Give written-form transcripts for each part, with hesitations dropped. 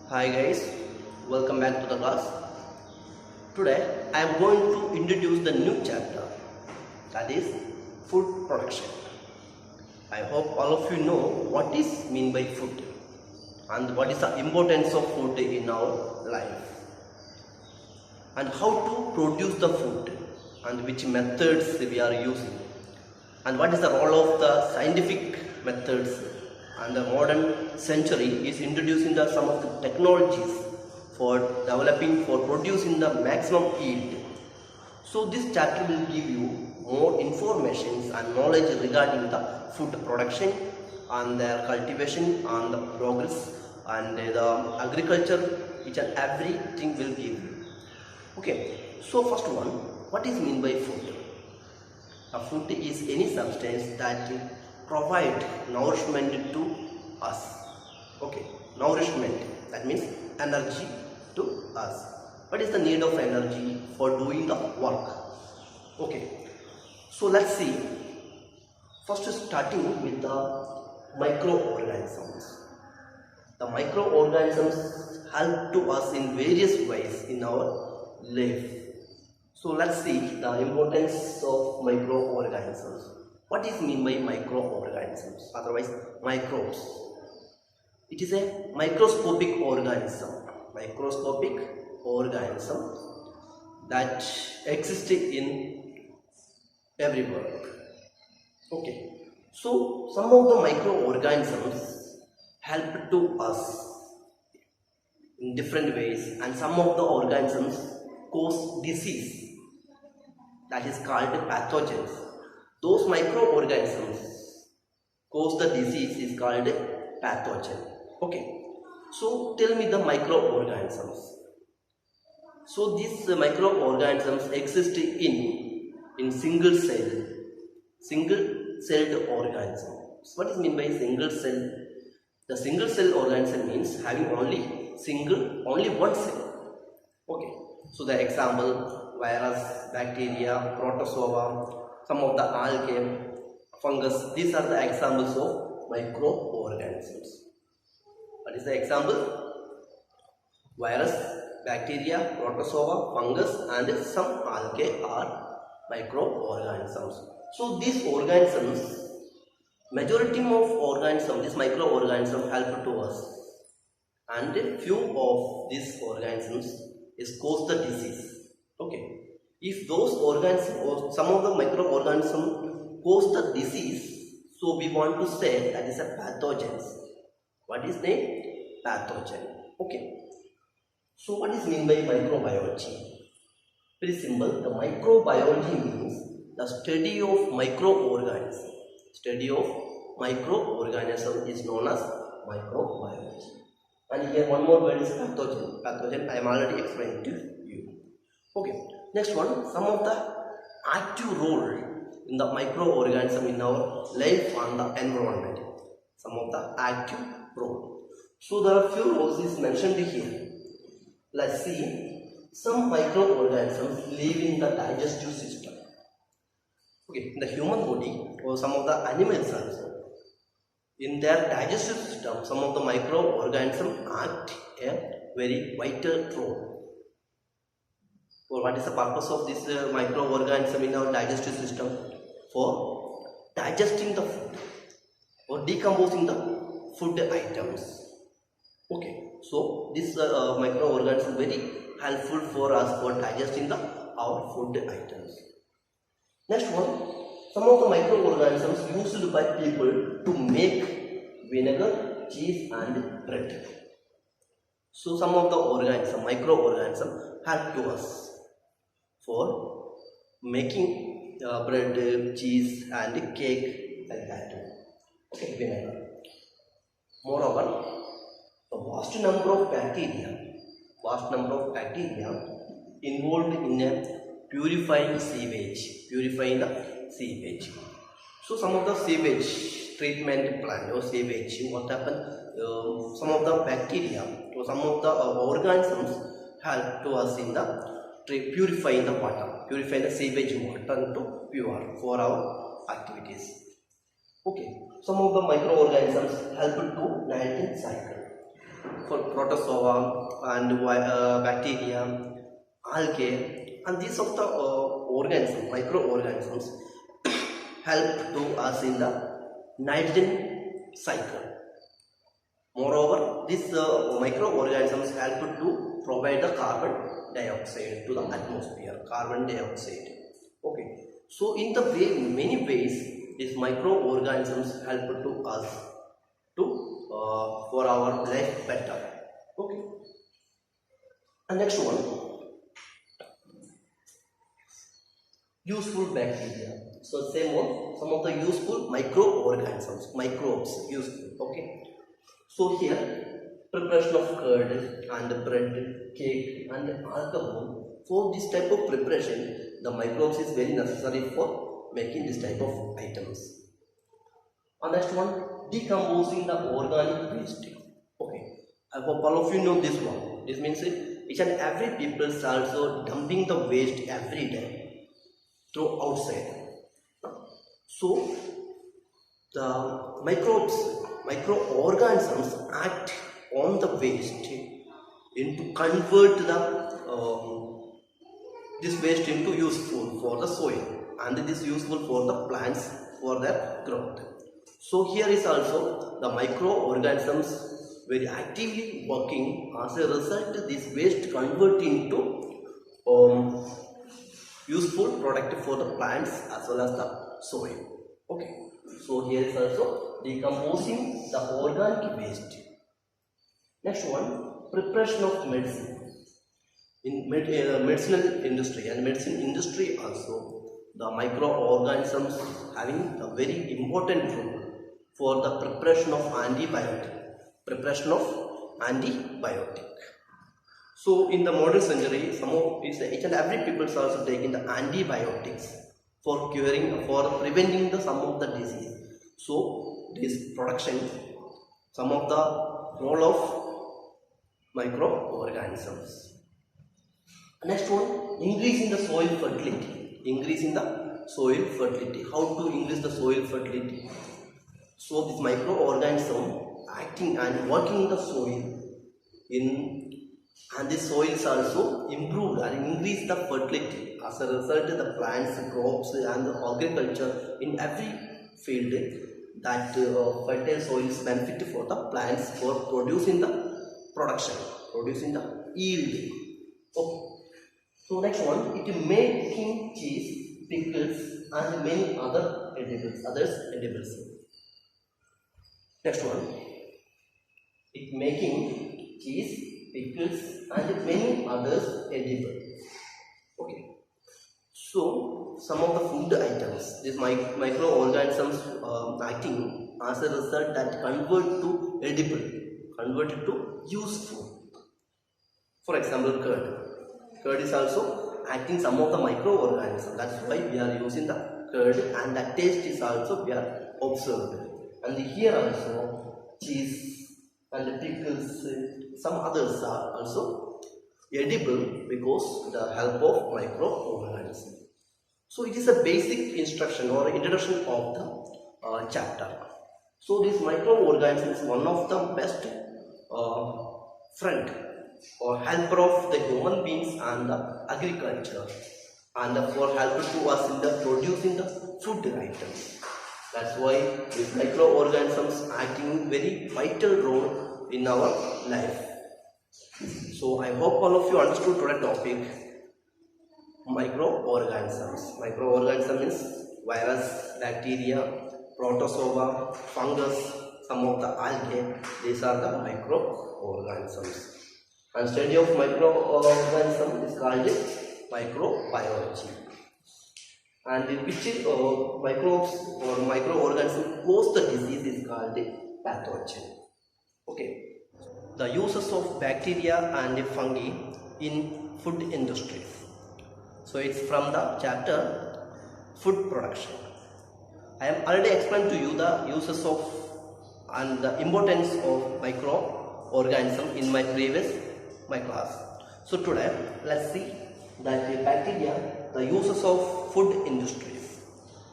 Hi guys, welcome back to the class. Today I am going to introduce the new chapter, that is food production. I hope all of you know what is mean by food and what is the importance of food in our life and how to produce the food and which methods we are using and what is the role of the scientific methods. And the modern century is introducing some of the technologies for developing, for producing the maximum yield. So this chapter will give you more information and knowledge regarding the food production and their cultivation and the progress and the agriculture, each and everything will give you. Okay, so first one, what is mean by food? A food is any substance that provide nourishment to us. Okay, nourishment, that means energy to us. What is the need of energy for doing the work? Okay, so let's see. First starting with the microorganisms. The microorganisms help to us in various ways in our life. So let's see the importance of microorganisms. What is mean by microorganisms? Otherwise, microbes. It is a microscopic organism. Microscopic organism that exists in everywhere. Okay. So some of the microorganisms help to us in different ways, and some of the organisms cause disease, that is called pathogens. Those microorganisms cause the disease is called pathogen. Okay, so tell me the microorganisms. So these microorganisms exist in single celled organism. So what is mean by single cell? The single cell organism means having only one cell. Okay, so the example: virus, bacteria, protozoa, some of the algae, fungus. These are the examples of microorganisms. What is the example? Virus, bacteria, protozoa, fungus, and some algae are microorganisms. So these organisms, majority of organisms, these microorganisms help to us, and a few of these organisms is cause the disease. Okay. If those organisms or some of the microorganisms cause the disease, so we want to say that is a pathogen. What is name? Pathogen. Okay. So what is mean by microbiology? Very simple. The microbiology means the study of microorganism. Study of microorganism is known as microbiology. And here one more word is pathogen. Pathogen I am already explained to you. Okay. Next one, some of the active role in the microorganism in our life and the environment. Some of the active role. So there are few roles is mentioned here. Let's see. Some microorganisms live in the digestive system. Okay, in the human body or some of the animals also. In their digestive system, some of the microorganisms act a very vital role. Or what is the purpose of this microorganism in our digestive system? For digesting the food or decomposing the food items. Okay, so this microorganism very helpful for us for digesting our food items. Next one, some of the microorganisms used by people to make vinegar, cheese and bread. So some of the microorganisms help to us for making bread, cheese and cake like that. Okay, vinegar. Moreover, a vast number of bacteria involved in purifying the sewage. So some of the sewage treatment plant or sewage, what happens? Some of the bacteria or some of the organisms help to us in the purifying the water, purifying the sewage water to pure for our activities. Okay, some of the microorganisms help to nitrogen cycle. for protozoa and bacteria, algae, and these of the organisms, microorganisms, help to us in the nitrogen cycle. Moreover, these microorganisms help to provide the carbon dioxide to the atmosphere. Carbon dioxide. Okay. So, in the way, many ways, these microorganisms help to us to for our life better. Okay. And next one, useful bacteria. So, same one, some of the useful microorganisms, microbes, useful. Okay. So here, preparation of curd and bread, cake and alcohol. For this type of preparation, the microbes is very necessary for making this type of items. And next one, decomposing the organic waste. Okay, I hope all of you know this one. This means each and every people is also dumping the waste every day through outside. So the microorganisms act on the waste to convert this waste into useful for the soil, and it is useful for the plants for their growth. So here is also the microorganisms very actively working. As a result, this waste convert into useful product for the plants as well as the soil. Okay. So here is also decomposing the organic waste. Next one, preparation of medicine. In medicinal industry and medicine industry also, the microorganisms having a very important role for the preparation of antibiotic. So in the modern century, each and every people is also taking the antibiotics for curing, for preventing some of the disease. So this production, some of the role of microorganisms. Next one, increasing the soil fertility. How to increase the soil fertility? So this microorganism acting and working in the soil, and the soils also improved and increased the fertility. As a result, the plants, crops and the agriculture in every field, that fertile soil is benefit for the plants for producing the production, producing the yield. Okay. So next one, it making cheese, pickles and many other edibles. Next one, it making cheese, pickles and many others edible. Okay. So some of the food items, these microorganisms acting as a result that convert to edible, converted to useful. For example, curd. Curd is also acting some of the microorganisms. That's why we are using the curd, and the taste is also we are observed. And here also cheese and pickles, some others are also edible because the help of microorganisms. So it is a basic instruction or introduction of the chapter. So this microorganism is one of the best friend or helper of the human beings and the agriculture, and for help to us in the producing the food items. That's why these microorganisms acting very vital role in our life. So I hope all of you understood today's topic, microorganisms. Microorganism is virus, bacteria, protozoa, fungus, some of the algae. These are the microorganisms. And study of microorganism is called microbiology. And which microbes or microorganisms cause the disease is called pathogen. Okay. The uses of bacteria and fungi in food industries. So it's from the chapter food production. I have already explained to you the uses of and the importance of microorganism in my class. So today let's see that the bacteria, the uses of food industries.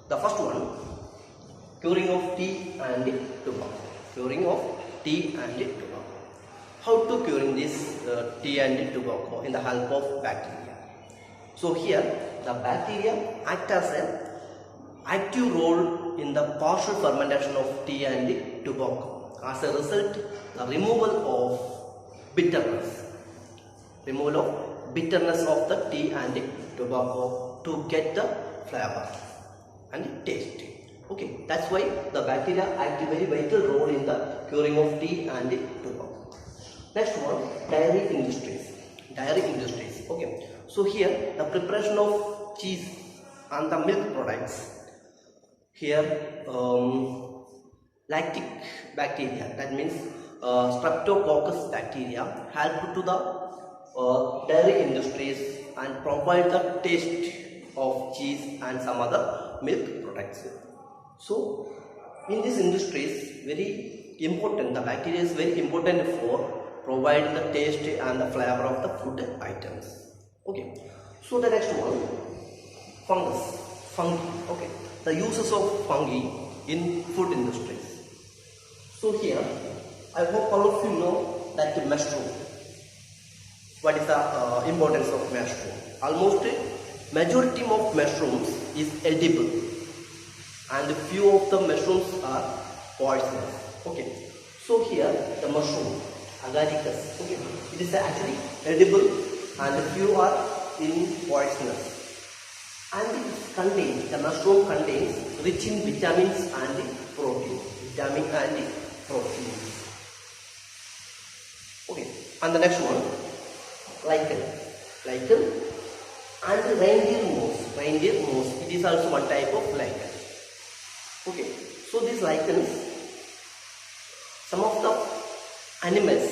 The first one, curing of tea and tobacco. how to curing this tea and tobacco in the help of bacteria. So here the bacteria act as an active role in the partial fermentation of tea and tobacco. As a result, the removal of bitterness of the tea and tobacco to get the flavor and taste. Okay, that's why the bacteria act a very vital role in the curing of tea and tobacco. Next one, dairy industries. Okay, so here the preparation of cheese and the milk products. Here lactic bacteria, that means streptococcus bacteria, help to the dairy industries and provide the taste of cheese and some other milk products. So in these industries, very important, the bacteria is very important for providing the taste and the flavor of the food items. Okay, so the next one, fungi. Okay, the uses of fungi in food industries. So here I hope all of you know that the mushroom. What is the importance of mushroom? Almost majority of mushrooms is edible and few of the mushrooms are poisonous. Okay, so here the mushroom agaricus, okay, it is actually edible and few are in poisonous, and the mushroom contains rich in vitamins and proteins. Okay, and the next one, lichen and reindeer moss. It is also one type of lichen. Okay, so these lichens, some of the animals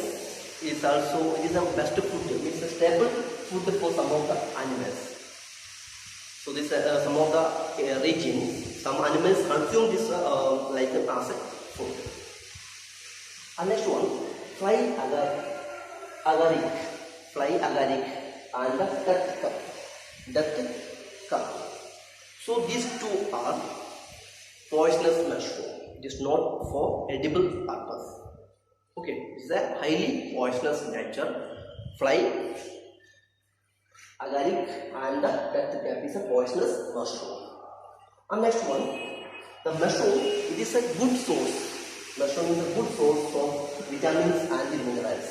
is also, it is a best food, it is a staple food for some of the animals. So this some of the regions, some animals consume this lichen as a food. And next one, fly agaric and the death cup. So these two are poisonous mushroom. It is not for edible purpose. Okay, it is a highly poisonous nature. Fly agaric and the death cap is a poisonous mushroom. And next one, the mushroom, it is a good source. Mushroom is a good source of vitamins and minerals.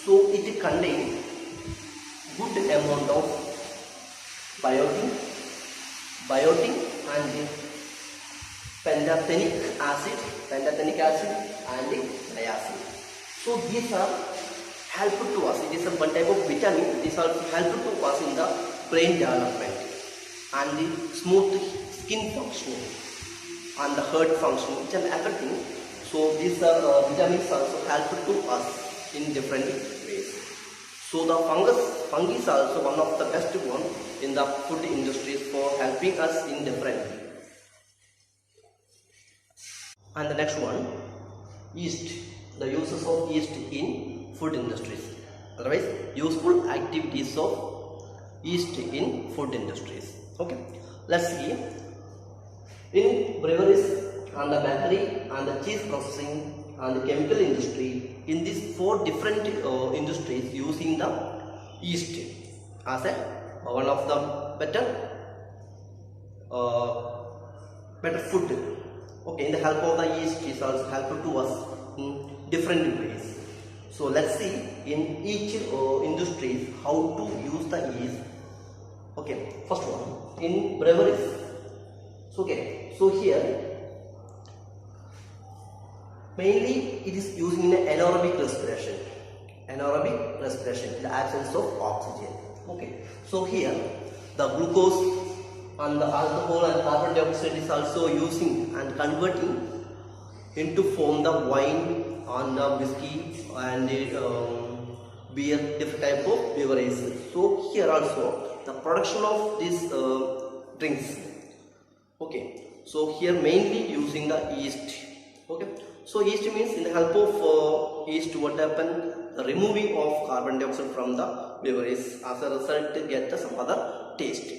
So it contains good amount of biotin and pantothenic acid and niacin. So these are helpful to us. It is one type of vitamin. These are helpful to us in the brain development and the smooth skin functioning and the heart functioning, each and everything. So these vitamins also helpful to us in different ways. So the fungi is also one of the best one in the food industries for helping us in different ways. And the next one, yeast. The uses of yeast in food industries. Otherwise, useful activities of yeast in food industries. Okay, let's see. In breweries and the bakery and the cheese processing and the chemical industry, in these four different industries using the yeast as a one of the better food. Okay, in the help of the yeast is also helpful to us in different ways. So let's see in each industry how to use the yeast. Okay, first one, in breweries. Okay, so here mainly it is using in anaerobic respiration, in the absence of oxygen. Okay, so here the glucose and the alcohol and carbon dioxide is also using and converting into form the wine and the whiskey and beer, different type of beverages. So here also the production of these drinks. Okay, so here mainly using the yeast. Okay, so yeast means in the help of yeast, what happen? The removing of carbon dioxide from the beverage, as a result get some other taste.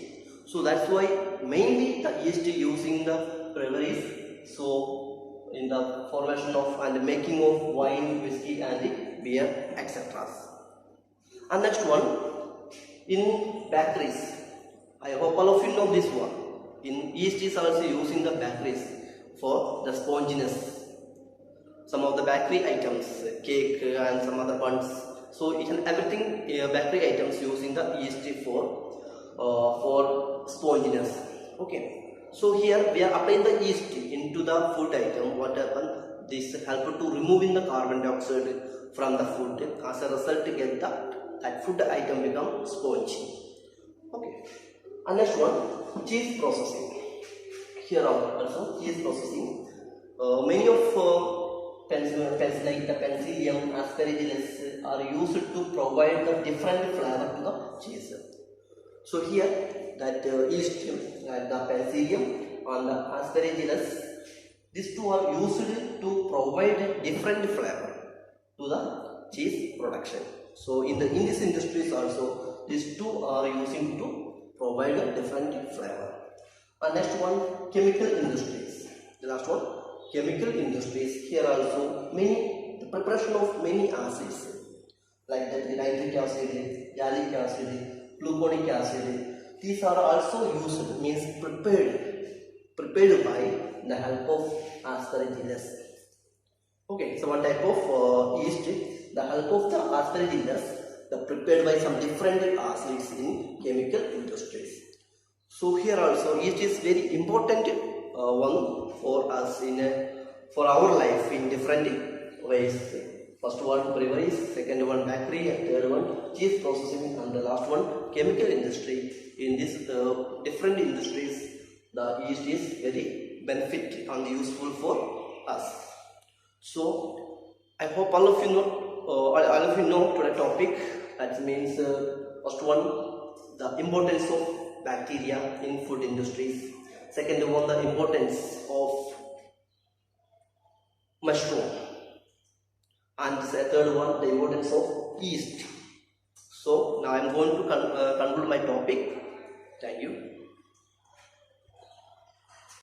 So that's why mainly the yeast using the breweries. So in the formation of and making of wine, whiskey and beer, etc. And next one, in bakeries. I hope all of you know this one. In yeast is also used in the bakeries for the sponginess. Some of the bakery items, cake and some other buns. So each and everything bakery items using the yeast for sponginess. Okay. So here we are applying the yeast into the food item. What happens? This helps to removing the carbon dioxide from the food. As a result, get that food item become spongy. Okay. And next one, cheese processing. Here also cheese processing. Many of pencils like the penicillium, aspergillus are used to provide the different flavor to the cheese. So here that yeast, like the penicillium and the aspergillus, these two are used to provide different flavor to the cheese production. So in this industries also, these two are using to provide a different flavor. And next one, chemical industries. The last one, chemical industries. Here also the preparation of many acids like the nitric acid, gallic acid, gluconic acid. These are also used, means prepared by the help of aspergillus. Okay, so one type of yeast, the help of the aspergillus, prepared by some different acids in chemical industries. So here also yeast is very important one for us for our life in different ways. First one breweries, second one bakery, and third one cheese processing, and the last one chemical industry. In these different industries, the yeast is very benefit and useful for us. So I hope all of you know to the topic. That means first one, the importance of bacteria in food industries. Second one, the importance of mushroom. And the third one, the importance of yeast. So now I am going to conclude my topic. Thank you.